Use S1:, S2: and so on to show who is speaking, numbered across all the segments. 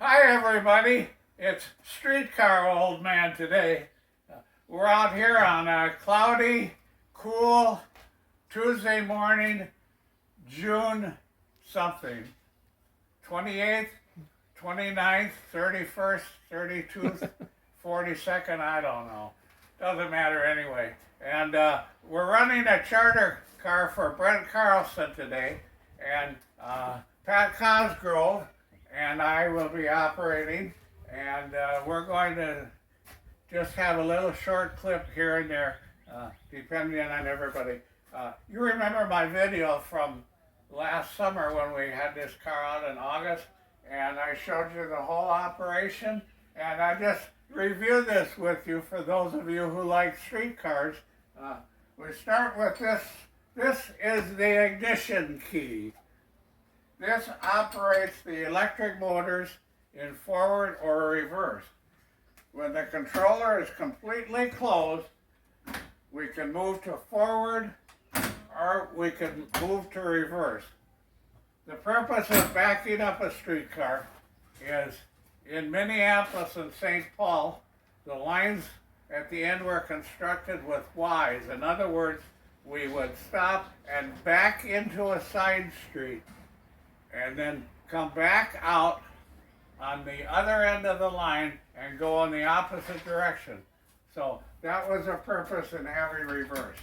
S1: Hi everybody, it's Streetcar Old Man today. We're out here on a cloudy, cool Tuesday morning, June something, 28th, 29th, 31st, 32nd, 42nd, I don't know. Doesn't matter anyway. And we're running a charter car for Brent Carlson today, and Pat Cosgrove and I will be operating, and we're going to just have a little short clip here and there, depending on everybody. You remember my video from last summer when we had this car out in August, and I showed you the whole operation, and I just review this with you for those of you who like streetcars. We start with this. This is the ignition key. This operates the electric motors in forward or reverse. When the controller is completely closed, we can move to forward or we can move to reverse. The purpose of backing up a streetcar is in Minneapolis and St. Paul, the lines at the end were constructed with Ys. In other words, we would stop and back into a side street and then come back out on the other end of the line and go in the opposite direction. So that was the purpose in having reverse.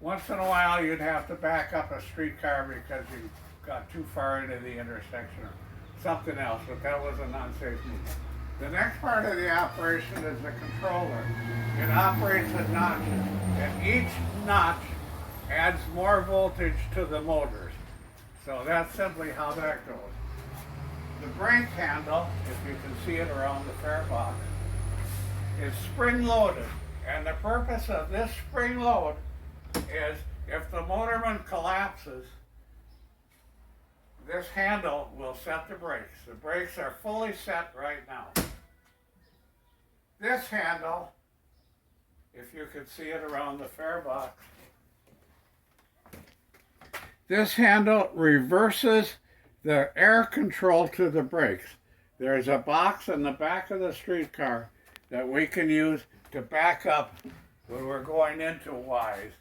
S1: Once in a while you'd have to back up a streetcar because you got too far into the intersection or something else, but that was an unsafe move. The next part of the operation is the controller. It operates at notches, and each notch adds more voltage to the motors. So that's simply how that goes. The brake handle, if you can see it around the fare box, is spring-loaded. And the purpose of this spring load is if the motorman collapses, this handle will set the brakes. The brakes are fully set right now. This handle, if you can see it around the fare box, this handle reverses the air control to the brakes. There's a box in the back of the streetcar that we can use to back up when we're going into Ys.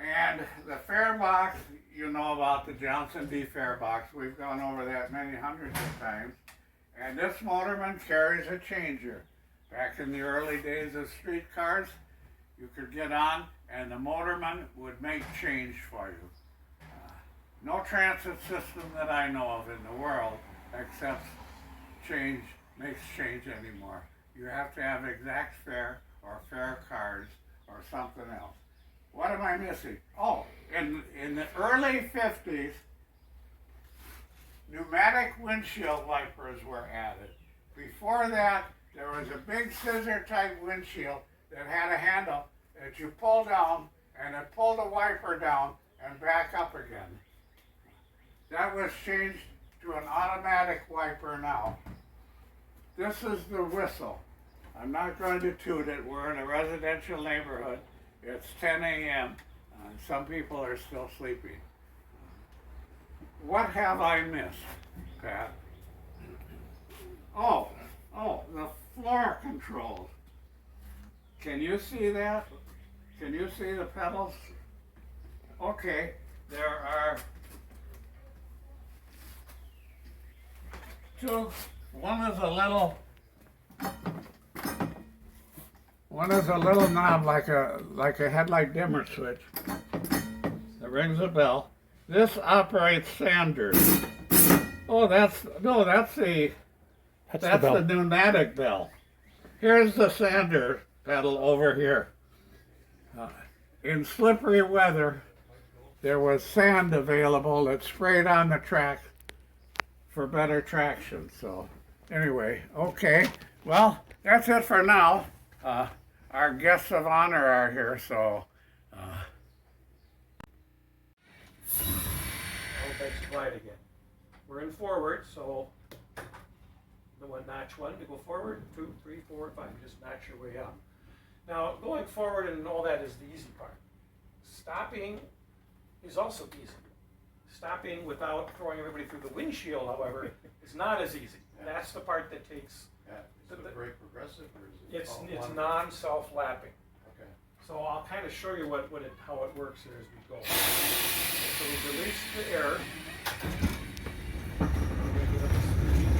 S1: And the fare box, you know about the Johnson D fare box. We've gone over that many hundreds of times. And this motorman carries a changer. Back in the early days of streetcars, you could get on and the motorman would make change for you. No transit system that I know of in the world accepts change, makes change anymore. You have to have exact fare or fare cards or something else. What am I missing? Oh, in the early 50s, pneumatic windshield wipers were added. Before that, there was a big scissor type windshield that had a handle that you pull down and it pulled the wiper down and back up again. That was changed to an automatic wiper now. This is the whistle. I'm not going to toot it. We're in a residential neighborhood. It's 10 a.m. Some people are still sleeping. What have I missed, Pat? Oh, the floor controls. Can you see that? Can you see the pedals? Okay, there are two. One is a little knob like a headlight dimmer switch. It rings a bell. This operates sanders. Oh, that's the pneumatic bell. Here's the sander pedal over here. In slippery weather, there was sand available that sprayed on the track for better traction. So anyway, okay. Well, that's it for now. Our guests of honor are here, so.
S2: That's quiet again. We're in forward, so the notch one to go forward, 2, 3, 4, 5. You just notch your way up. Now, going forward and all that is the easy part. Stopping is also easy. Stopping without throwing everybody through the windshield, however, is It's not as easy.
S1: Yeah.
S2: That's the part that takes.
S1: Yeah. Is the brake progressive or is it?
S2: It's
S1: all one?
S2: non-self-lapping.
S1: Okay.
S2: So I'll kind of show you how it works here as we go. So we release the air. We're going to give it a speed.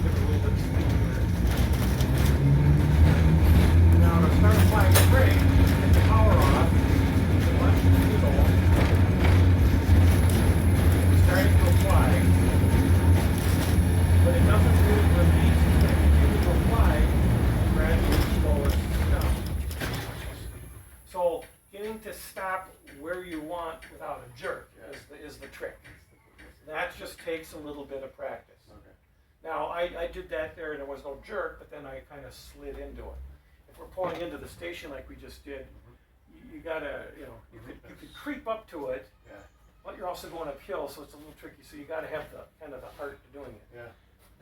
S2: Give it a little bit of speed here. Now to start applying the brake, get the power off. Watch the needle. It's starting to apply. But it doesn't really release. It's going to continue to apply and gradually slow it down. So getting to stop where you want without a jerk is the trick. That just takes a little bit of practice.
S1: Okay.
S2: Now I did that there and there was no jerk, but then I kind of slid into it. If we're pulling into the station like we just did, you gotta, you could creep up to it,
S1: Yeah.
S2: but you're also going uphill, so it's a little tricky. So you gotta have the kind of the art to doing it.
S1: Yeah.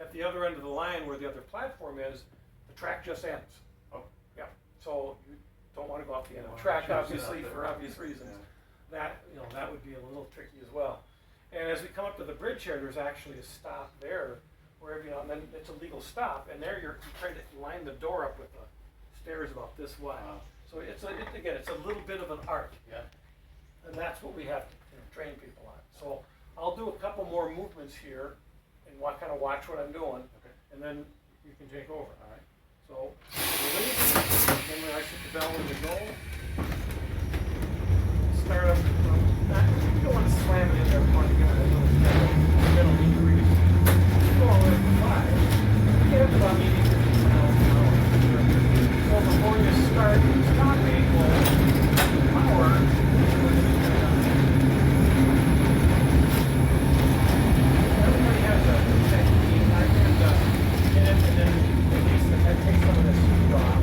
S2: At the other end of the line where the other platform is, the track just ends.
S1: Oh.
S2: Yeah. So you don't want to go off the end of the
S1: Well,
S2: track,
S1: choose it
S2: obviously,
S1: out
S2: for
S1: there.
S2: obvious reasons.
S1: Yeah.
S2: That would be a little tricky as well. And as we come up to the bridge here, there's actually a stop there, where and then it's a legal stop, and there you're trying to line the door up with the stairs about this wide.
S1: Wow.
S2: So it's a little bit of an art,
S1: Yeah.
S2: and that's what we have to train people on. So I'll do a couple more movements here, and kind of watch what I'm doing,
S1: Okay.
S2: and then you can take over.
S1: All right.
S2: So release, then when I set the bell in the go, start up. You don't want to slam it in there. You want to give it a little middle decrease. Go all the way to 5. You get up to about maybe 50 miles an hour. So before you start stopping, power. Everybody has a technique. I can get it and then take some of this speed off.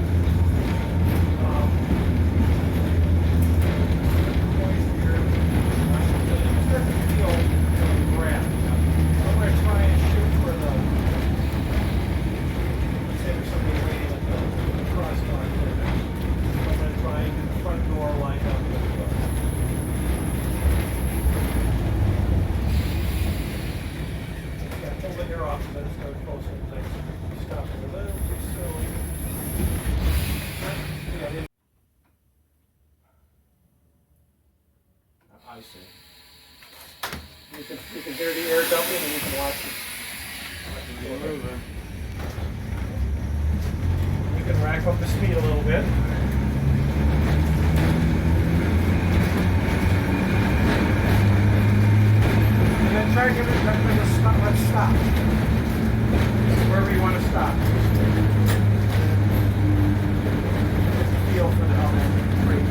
S2: I see. You can hear the air dumping and you can watch it. You can rack up the speed a little bit. And then try to give it let's stop. Wherever you want to stop. Feel for the element brake.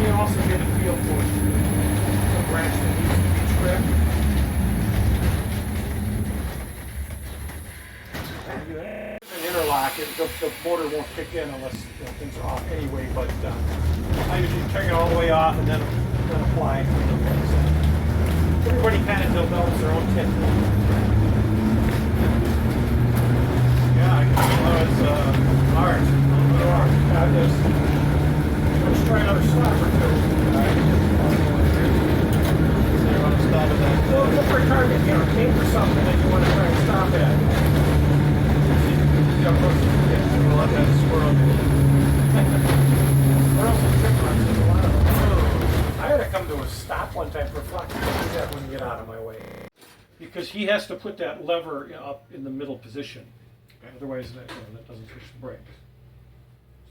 S2: You also get a feel for the branch that needs to be trimmed. An interlock, the motor won't kick in unless things are off anyway, but I usually turn it all the way off and then apply. Everybody kind of develops their own technique. Yeah, I can it's art. Let's try another stop or two. Alright. So you want to stop at that? Well, look for a target, aim for something that you want to try and stop at. We'll let that squirrel do it. Squirrels and chipmunks, there's a lot of them. I had to come to a stop one time for a flock. That wouldn't get out of my way. Because he has to put that lever up in the middle position. Okay. Otherwise, that doesn't push the brakes.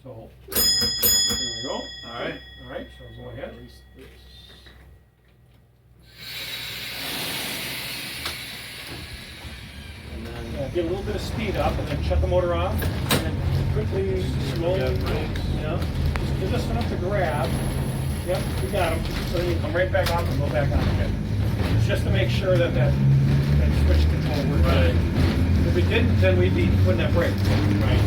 S2: So, here we go.
S1: All right.
S2: All right, so go ahead.
S1: And then
S2: Get a little bit of speed up and then shut the motor off. And then quickly, slowly, just just enough to grab. Yep, we got him. So then you come right back off and go back on again. It's just to make sure that switch control works.
S1: Right.
S2: If we didn't, then we'd be putting that brake.
S1: Right.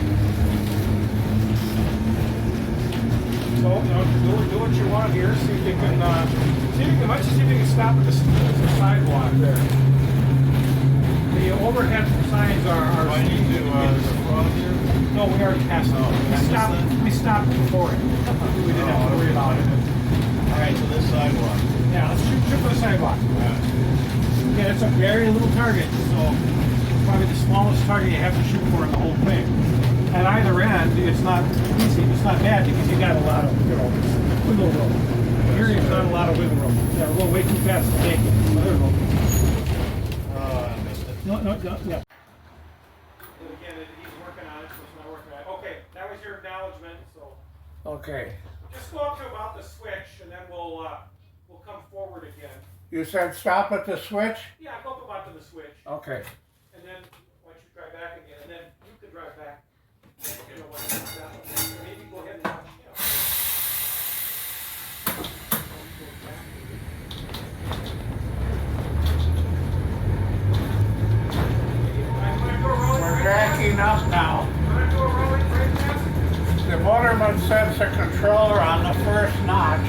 S2: So, do what you want here. See if you can, let's see if you can stop at the sidewalk there. The overhead signs are.
S1: Do I need to cross here?
S2: No, we already passed it. We stopped before it. We didn't have to worry about it.
S1: All right, so this sidewalk.
S2: Yeah, Yeah, let's shoot for the sidewalk. Okay, it's a very little target, so probably the smallest target you have to shoot for in the whole thing. At either end, it's not easy. It's not bad because you got a lot of, wiggle room. Here, there's not a lot of wiggle room. Yeah, we're going way too fast to take it. Oh, there we go.
S3: Oh, I missed it.
S2: No, yeah. Again, he's working on it, so it's not working on it. Okay, that was your acknowledgement, so
S1: Okay.
S2: just go up to about the switch, and then we'll come forward again.
S1: You said stop at the switch?
S2: Yeah, go up about to the switch,
S1: Okay.
S2: and then once you drive back again, and then you can drive back. You know, once you drive back, maybe go ahead and watch.
S1: We're backing up now. The motorman sets a controller on the first notch,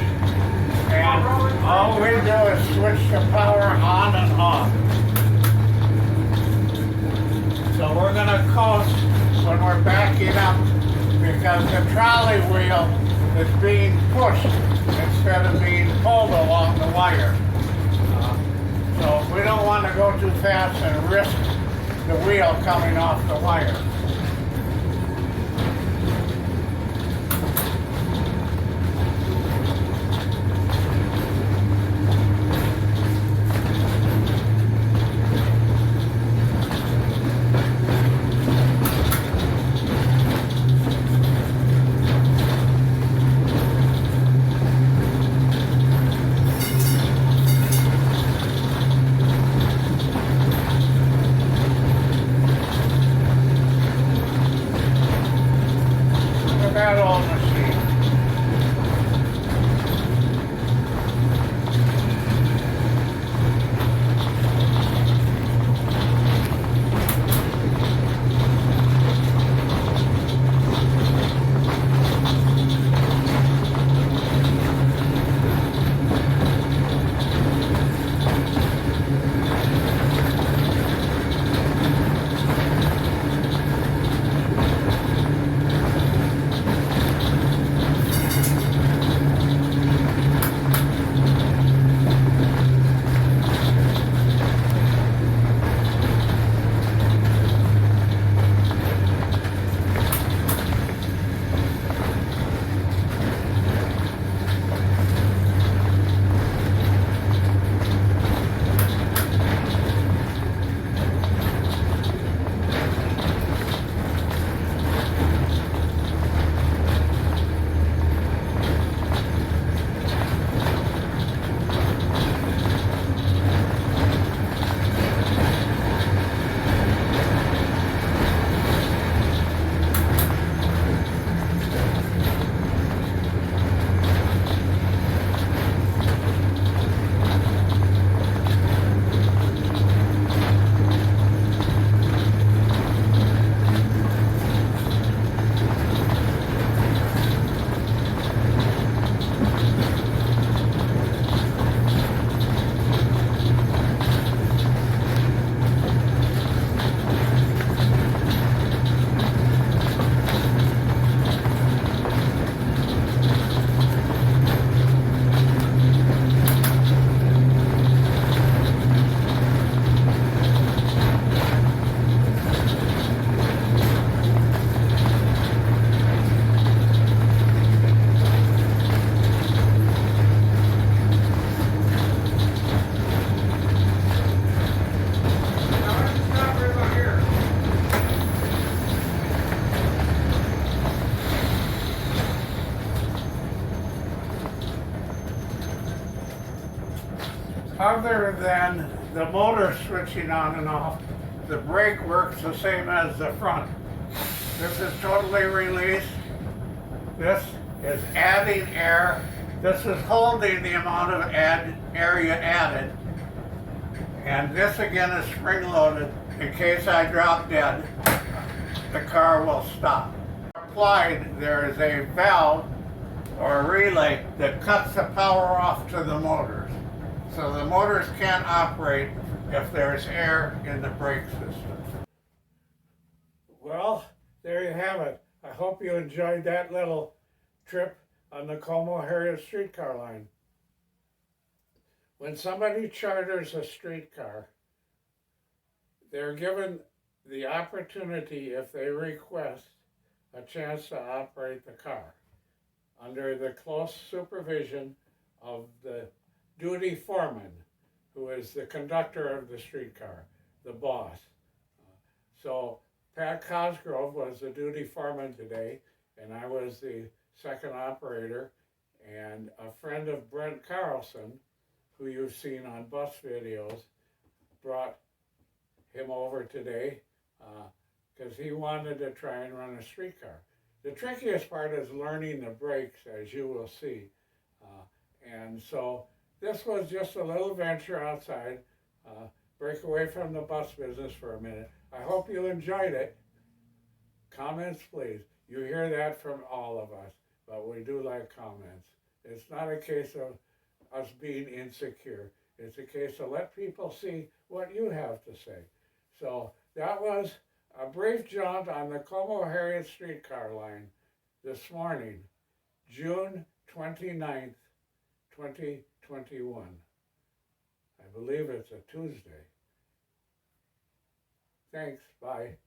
S1: and all we do is switch the power on and off. So we're going to coast when we're backing up because the trolley wheel is being pushed instead of being pulled along the wire. So we don't want to go too fast and risk the wheel coming off the wire. That old machine. Other than the motor switching on and off, the brake works the same as the front. This is totally released. This is adding air. This is holding the amount of air you added. And this again is spring-loaded. In case I drop dead, the car will stop. Applied, there is a valve or a relay that cuts the power off to the motors. So the motors can't operate if there's air in the brake system. Well, there you have it. I hope you enjoyed that little trip on the Como Harriet streetcar line. When somebody charters a streetcar, they're given the opportunity, if they request, a chance to operate the car under the close supervision of the duty foreman, who is the conductor of the streetcar, the boss. So Pat Cosgrove was the duty foreman today, and I was the second operator, and a friend of Brent Carlson, who you've seen on bus videos, brought him over today because he wanted to try and run a streetcar. The trickiest part is learning the brakes, as you will see. And so this was just a little venture outside, break away from the bus business for a minute. I hope you enjoyed it. Comments, please. You hear that from all of us, but we do like comments. It's not a case of us being insecure. It's a case of let people see what you have to say. So that was a brief jaunt on the Como-Harriet streetcar line this morning, June 29th, 2021. I believe it's a Tuesday. Thanks, bye.